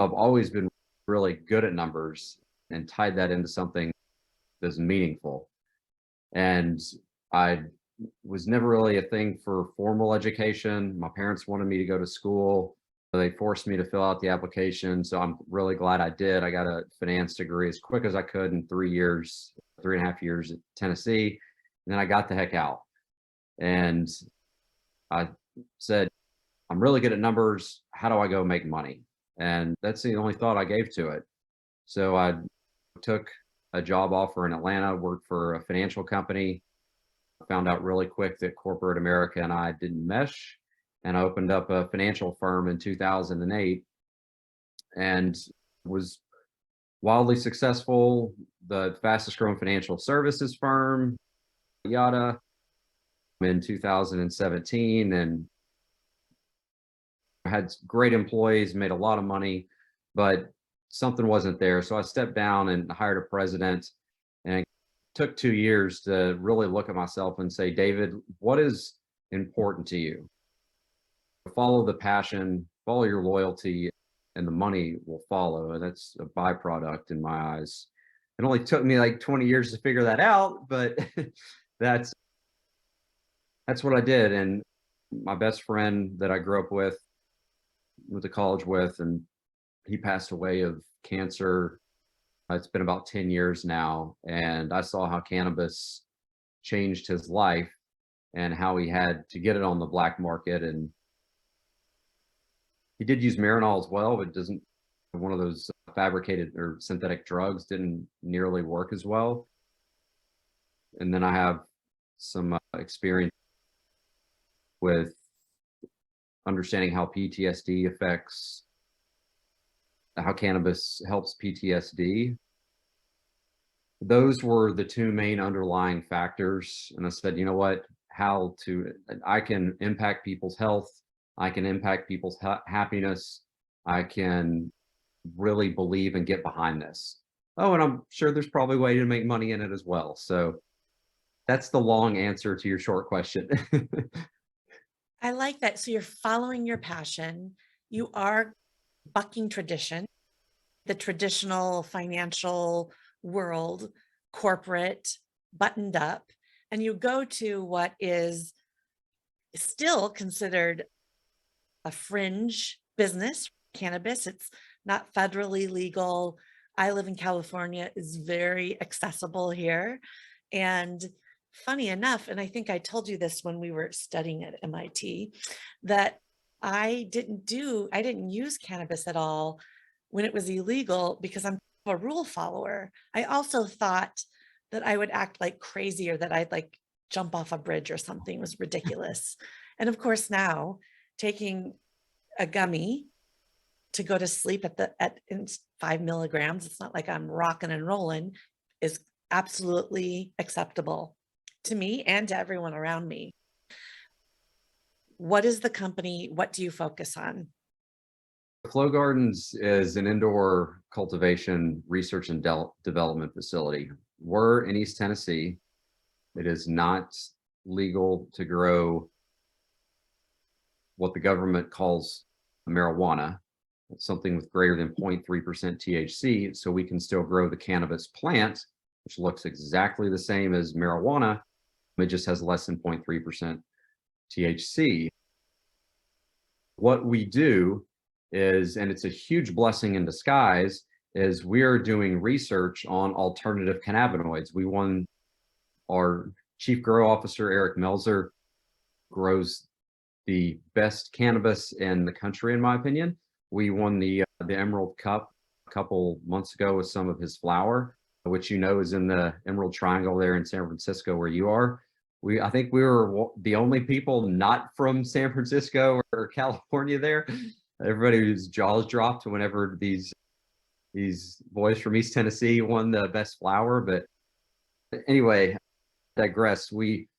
I've always been really good at numbers and tied that into something that's meaningful. And I was never really a thing for formal education. My parents wanted me to go to school. They forced me to fill out the application. So I'm really glad I did. I got a finance degree as quick as I could in 3 years, 3.5 years at Tennessee. And then I got the heck out. And I said, I'm really good at numbers. How do I go make money? And that's the only thought I gave to it. So I took a job offer in Atlanta, worked for a financial company, found out really quick that corporate America and I didn't mesh. And I opened up a financial firm in 2008 and was wildly successful, the fastest growing financial services firm, yada, in 2017, and had great employees, made a lot of money, but something wasn't there. So I stepped down and hired a president, and it took 2 years to really look at myself and say, David, what is important to you? Follow the passion, follow your loyalty, and the money will follow. And that's a byproduct in my eyes. It only took me like 20 years to figure that out, but that's what I did. And my best friend that I grew up with, went to college with, and he passed away of cancer. It's been about 10 years now. And I saw how cannabis changed his life and how he had to get it on the black market. And he did use Marinol as well, but doesn't, one of those fabricated or synthetic drugs didn't nearly work as well. And then I have some experience with understanding how PTSD affects, how cannabis helps PTSD. Those were the two main underlying factors. And I said, you know what, I can impact people's health. I can impact people's happiness. I can really believe and get behind this. Oh, and I'm sure there's probably a way to make money in it as well. So that's the long answer to your short question. I like that. So you're following your passion. You are bucking tradition, the traditional financial world, corporate, buttoned up, and you go to what is still considered a fringe business, cannabis. It's not federally legal. I live in California, is very accessible here. And funny enough, and I think I told you this when we were studying at MIT, that I didn't use cannabis at all when it was illegal because I'm a rule follower. I also thought that I would act like crazy or that I'd like jump off a bridge or something. It was ridiculous. And of course now taking a gummy to go to sleep in 5 milligrams, it's not like I'm rocking and rolling, is absolutely acceptable to me and to everyone around me. What is the company? What do you focus on? FlowGardens is an indoor cultivation research and development facility. We're in East Tennessee. It is not legal to grow what the government calls marijuana. It's something with greater than 0.3% THC, so we can still grow the cannabis plant, which looks exactly the same as marijuana. It just has less than 0.3% THC. What we do is, and it's a huge blessing in disguise, is we're doing research on alternative cannabinoids. We won, our chief grow officer, Eric Melzer, grows the best cannabis in the country, in my opinion. We won the Emerald Cup a couple months ago with some of his flower, which you know is in the Emerald Triangle there in San Francisco where you are. I think we were the only people not from San Francisco or California there. Everybody's jaws dropped whenever these boys from East Tennessee won the best flower. But anyway, digress.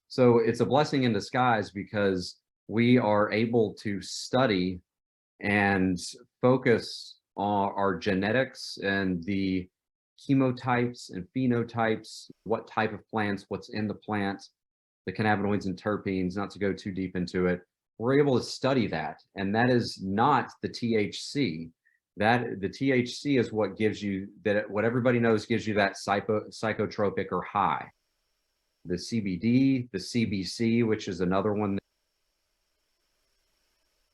So it's a blessing in disguise because we are able to study and focus on our genetics and the chemotypes and phenotypes, what type of plants, what's in the plant, the cannabinoids and terpenes, not to go too deep into it. We're able to study that, and that is not the THC. That the THC is what gives you that, what everybody knows gives you that psychotropic or high. The CBD, the CBC, which is another one that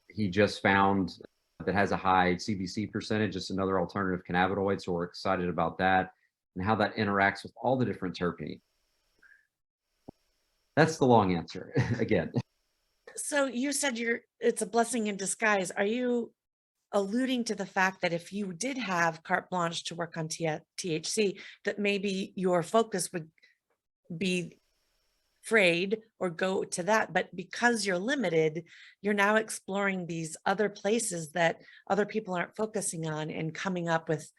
he just found that has a high CBC percentage, just another alternative cannabinoid. So we're excited about that and how that interacts with all the different terpenes. That's the long answer again. So you said it's a blessing in disguise. Are you alluding to the fact that if you did have carte blanche to work on THC, that maybe your focus would be frayed or go to that, but because you're limited, you're now exploring these other places that other people aren't focusing on and coming up with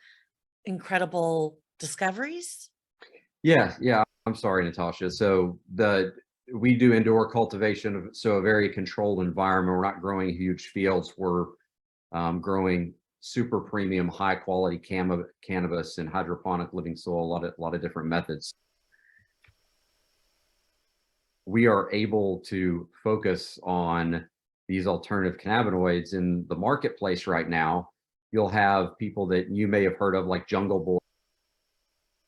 incredible discoveries? Yeah, yeah. I'm sorry, Natasha. So we do indoor cultivation, so a very controlled environment. We're not growing huge fields. We're growing super premium, high quality cannabis in hydroponic living soil, a lot of different methods. We are able to focus on these alternative cannabinoids in the marketplace right now. You'll have people that you may have heard of, like Jungle Boy.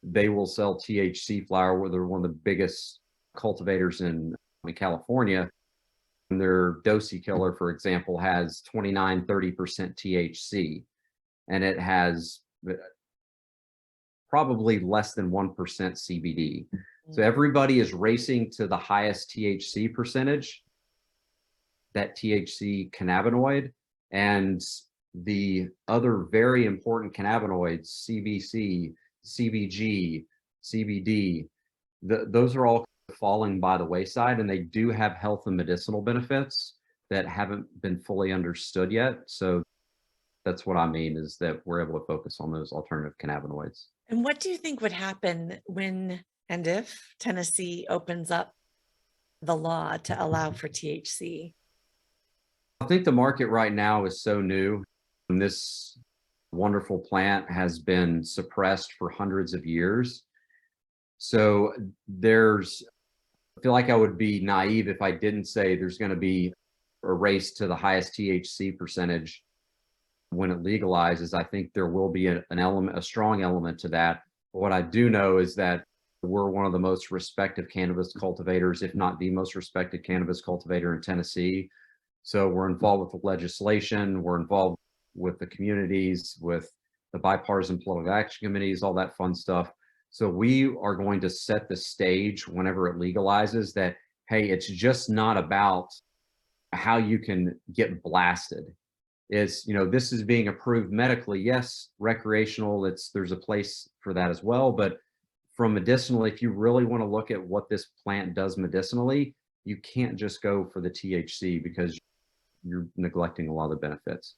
They will sell THC flower, where they're one of the biggest cultivators in California. And their Dosey Killer, for example, has 29-30% THC, and it has probably less than 1% CBD. So everybody is racing to the highest THC percentage, that THC cannabinoid, and the other very important cannabinoids, CBC, CBG, CBD, those are all falling by the wayside, and they do have health and medicinal benefits that haven't been fully understood yet. So that's what I mean, is that we're able to focus on those alternative cannabinoids. And what do you think would happen when and if Tennessee opens up the law to allow for THC? I think the market right now is so new, and this wonderful plant has been suppressed for hundreds of years. So I feel like I would be naive if I didn't say there's going to be a race to the highest THC percentage when it legalizes. I think there will be a strong element to that. But what I do know is that we're one of the most respected cannabis cultivators, if not the most respected cannabis cultivator in Tennessee. So we're involved with the legislation, we're involved with the communities, with the bipartisan political action committees, all that fun stuff. So we are going to set the stage whenever it legalizes that, hey, it's just not about how you can get blasted. It's, this is being approved medically. Yes, recreational, there's a place for that as well. But from medicinal, if you really want to look at what this plant does medicinally, you can't just go for the THC because you're neglecting a lot of the benefits.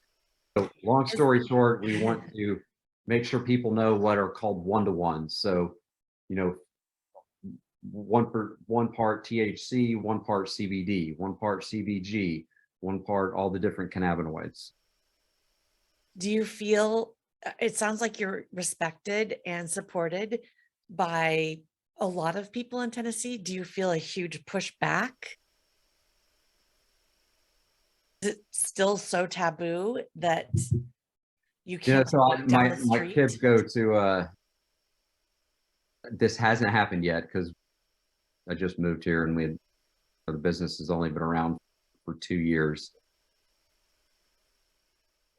So long story short, we want to make sure people know what are called one-to-ones. So, one part THC, one part CBD, one part CBG, one part all the different cannabinoids. Do you feel it sounds like you're respected and supported by a lot of people in Tennessee? Do you feel a huge pushback? Is it still so taboo that you can't So walk down the my street? kids go to this hasn't happened yet because I just moved here and the business has only been around for 2 years.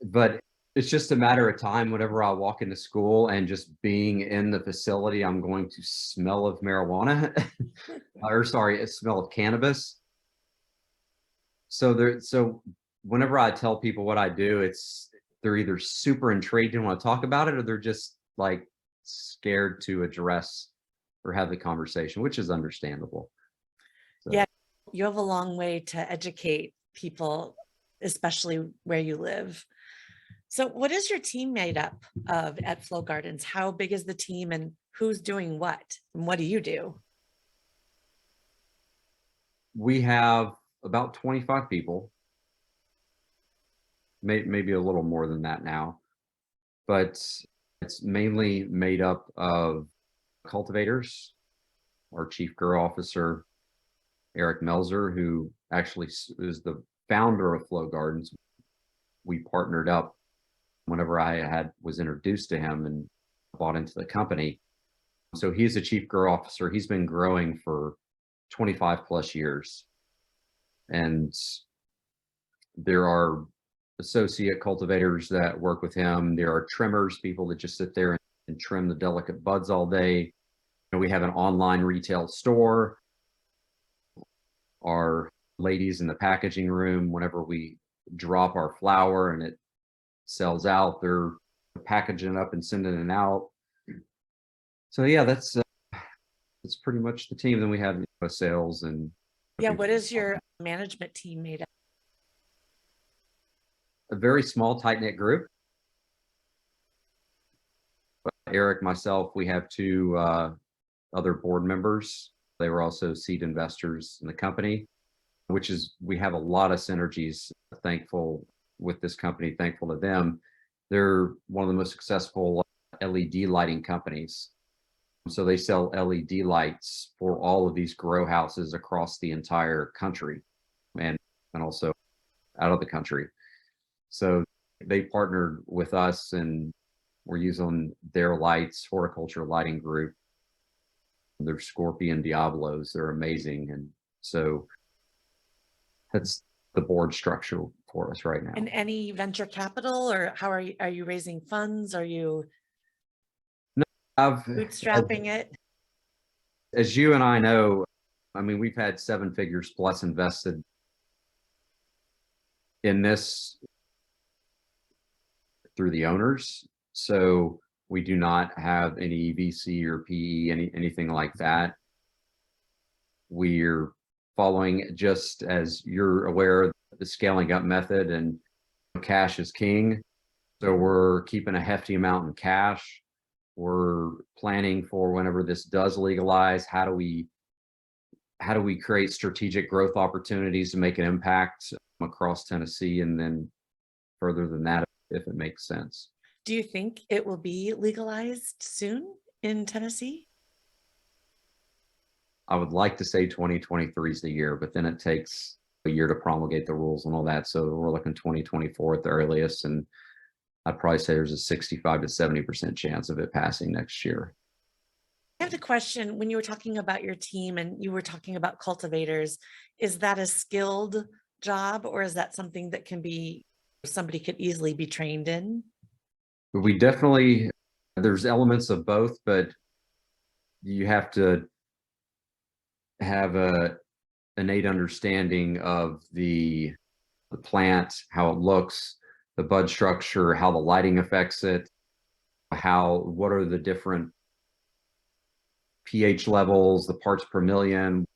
But it's just a matter of time. Whenever I walk into school and just being in the facility, I'm going to smell of marijuana, or sorry, a smell of cannabis. So whenever I tell people what I do, they're either super intrigued and want to talk about it, or they're just like scared to address or have the conversation, which is understandable. So. Yeah, you have a long way to educate people, especially where you live. So what is your team made up of at FlowGardens? How big is the team and who's doing what? And what do you do? We have about 25 people, maybe a little more than that now, but it's mainly made up of cultivators, our chief grow officer, Eric Melzer, who actually is the founder of FlowGardens. We partnered up whenever I was introduced to him and bought into the company. So he's a chief grow officer. He's been growing for 25 plus years. And there are associate cultivators that work with him. There are trimmers, people that just sit there and trim the delicate buds all day. We have an online retail store. Our ladies in the packaging room, whenever we drop our flower and it sells out, they're packaging it up and sending it out. So yeah, that's pretty much the team. Then we have sales and Yeah, what is your management team made of? a very small, tight-knit group. But Eric, myself, we have two other board members. They were also seed investors in the company, which is, we have a lot of synergies. Thankful with this company, thankful to them. They're one of the most successful LED lighting companies. So they sell LED lights for all of these grow houses across the entire country and also out of the country. So they partnered with us and we're using their lights, horticulture lighting group. They're Scorpion Diablos. They're amazing. And so that's the board structure for us right now. And any venture capital, or how are you raising funds? Are you bootstrapping it? As you and I know, I mean, we've had 7 figures plus invested in this through the owners. So we do not have any VC or PE, anything like that. We're following, just as you're aware, the scaling up method, and cash is king. So we're keeping a hefty amount in cash. We're planning for whenever this does legalize, how do we create strategic growth opportunities to make an impact across Tennessee, and then further than that, if it makes sense. Do you think it will be legalized soon in Tennessee? I would like to say 2023 is the year, but then it takes a year to promulgate the rules and all that. So we're looking 2024 at the earliest, and I'd probably say there's a 65 to 70% chance of it passing next year. I have a question. When you were talking about your team and you were talking about cultivators, is that a skilled job, or is that something that can be, somebody could easily be trained in? We definitely, there's elements of both, but you have to have a innate understanding of the plant, how it looks, the bud structure, how the lighting affects it, what are the different pH levels, the parts per million,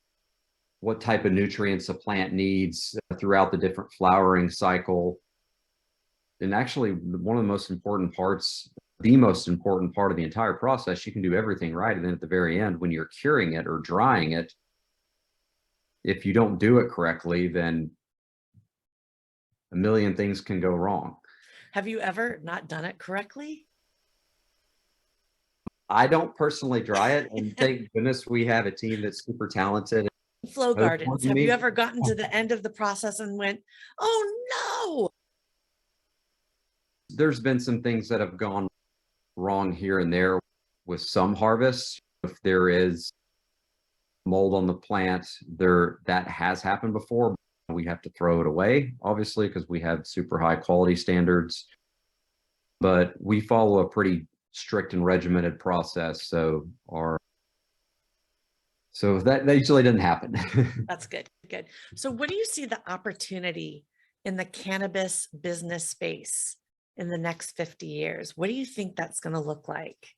what type of nutrients a plant needs throughout the different flowering cycle. And actually, one of the most important parts, the most important part of the entire process, you can do everything right. And then at the very end, when you're curing it or drying it, if you don't do it correctly, then a million things can go wrong. Have you ever not done it correctly? I don't personally dry it, and thank goodness we have a team that's super talented. FlowGardens, have you ever gotten to the end of the process and went, oh no? There's been some things that have gone wrong here and there with some harvests. If there is mold on the plant, that has happened before. We have to throw it away, obviously, because we have super high quality standards. But we follow a pretty strict and regimented process. So that usually doesn't happen. That's good. Good. So what do you see the opportunity in the cannabis business space in the next 50 years? What do you think that's going to look like?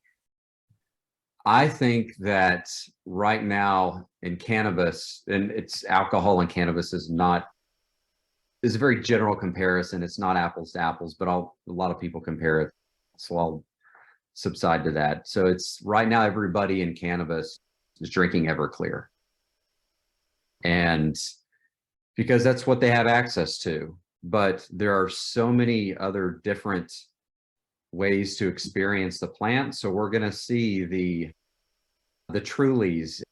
I think that right now in cannabis, and it's alcohol and cannabis is a very general comparison. It's not apples to apples, but a lot of people compare it. So I'll subside to that. So it's right now, everybody in cannabis is drinking Everclear. And because that's what they have access to. But there are so many other different ways to experience the plant. So we're going to see the Trulies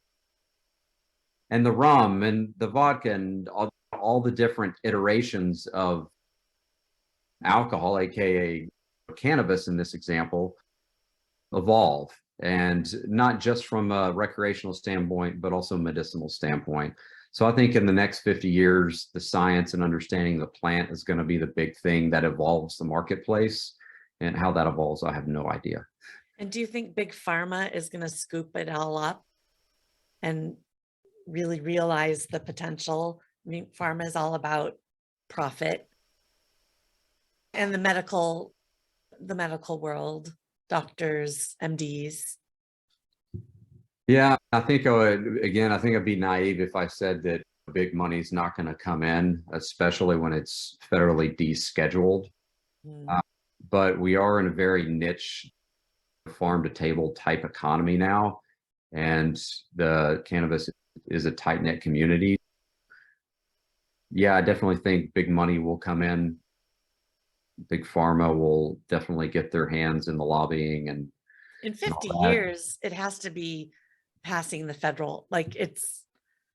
and the rum and the vodka and all the different iterations of alcohol, aka cannabis in this example evolve, and not just from a recreational standpoint, but also medicinal standpoint. So I think in the next 50 years, the science and understanding the plant is going to be the big thing that evolves the marketplace. And how that evolves, I have no idea. And do you think big pharma is going to scoop it all up and really realize the potential? I mean, pharma is all about profit, and the medical world, doctors, MDs. Yeah, I think I would, again, I think I'd be naive if I said that big money's not going to come in, especially when it's federally descheduled. Mm. But we are in a very niche farm to table type economy now, and the cannabis is a tight knit community. Yeah, I definitely think big money will come in. Big pharma will definitely get their hands in the lobbying and In all 50 that. years, it has to be passing the federal, like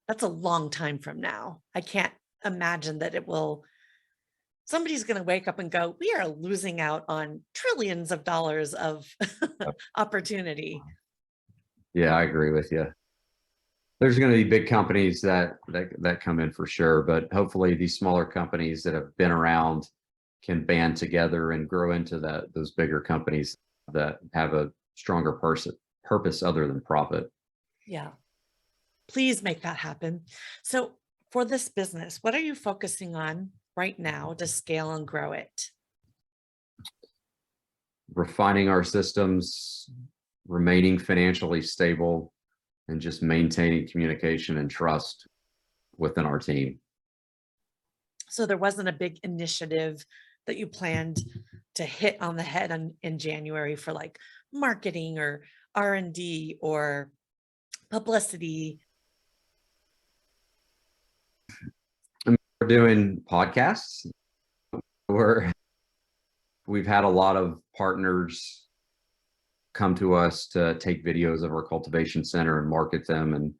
that's a long time from now. I can't imagine that somebody's going to wake up and go, we are losing out on trillions of dollars of opportunity. Yeah, I agree with you. There's going to be big companies that come in for sure, but hopefully these smaller companies that have been around can band together and grow into those bigger companies that have a stronger purpose other than profit. Yeah. Please make that happen. So for this business, what are you focusing on right now to scale and grow it? Refining our systems, remaining financially stable, and just maintaining communication and trust within our team. So there wasn't a big initiative that you planned to hit on the head in January for like marketing or R&D or publicity. We're doing podcasts. We've had a lot of partners come to us to take videos of our cultivation center and market them. And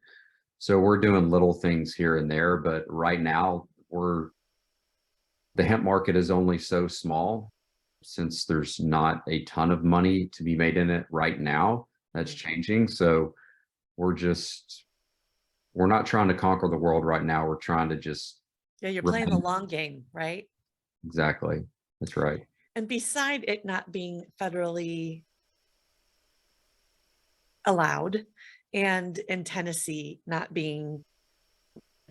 so we're doing little things here and there, but right now the hemp market is only so small, since there's not a ton of money to be made in it right now. That's changing. So we're not trying to conquer the world right now. We're trying to just Yeah, you're playing the long game, right? Exactly. That's right. And beside it not being federally allowed, and in Tennessee not being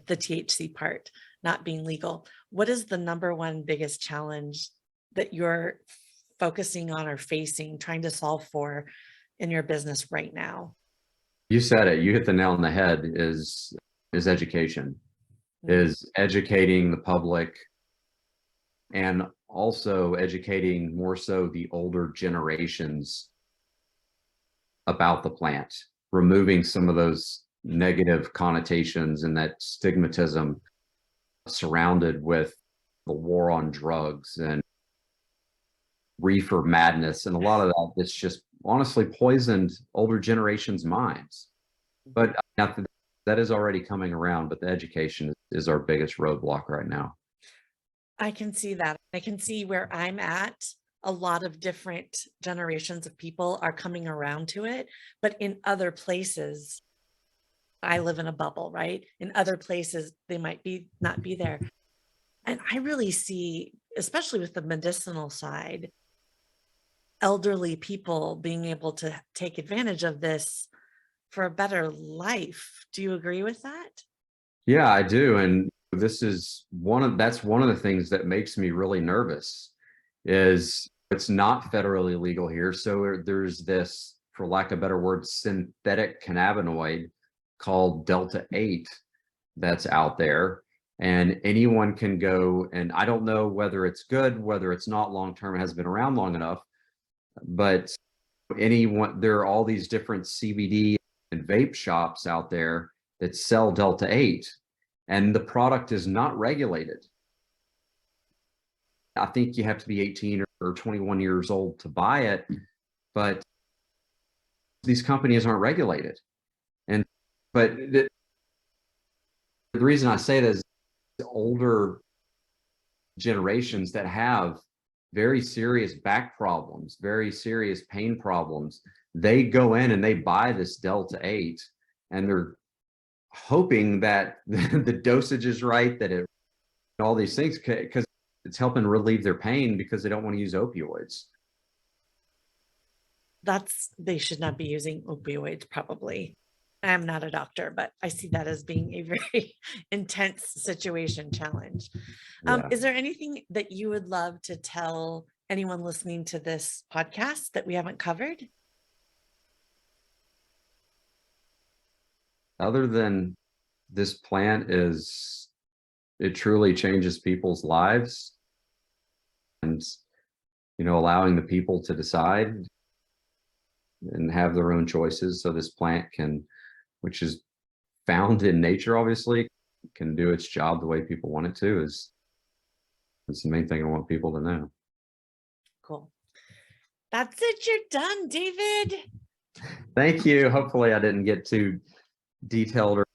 the THC part, not being legal, what is the number one biggest challenge that you're focusing on or facing, trying to solve for in your business right now? You said it. You hit the nail on the head. Is education, is educating the public, and also educating more so the older generations about the plant, removing some of those negative connotations and that stigmatism surrounded with the war on drugs and reefer madness, and a lot of that's just honestly poisoned older generations' minds. But that is already coming around, but the education is our biggest roadblock right now. I can see that. I can see where I'm at. A lot of different generations of people are coming around to it, but in other places, I live in a bubble, right? In other places, they might not be there. And I really see, especially with the medicinal side, elderly people being able to take advantage of this for a better life. Do you agree with that? Yeah, I do. And that's one of the things that makes me really nervous, is it's not federally legal here. So there's this, for lack of a better word, synthetic cannabinoid called Delta 8 that's out there. And anyone can go, and I don't know whether it's good, whether it's not long term, it hasn't been around long enough, but there are all these different CBD and vape shops out there that sell Delta 8, and the product is not regulated. I think you have to be 18 or 21 years old to buy it, but these companies aren't regulated. But the reason I say that is the older generations that have very serious back problems, very serious pain problems, they go in and they buy this Delta 8 and they're hoping that the dosage is right, that it, all these things, because it's helping relieve their pain because they don't want to use opioids. They should not be using opioids, probably. I am not a doctor, but I see that as being a very intense situation challenge. Yeah. Is there anything that you would love to tell anyone listening to this podcast that we haven't covered? Other than this plant is, it truly changes people's lives, and, you know, allowing the people to decide and have their own choices. So this plant can, which is found in nature, obviously, can do its job the way people want it to, is the main thing I want people to know. Cool. That's it. You're done, David. Thank you. Hopefully I didn't get too detailed or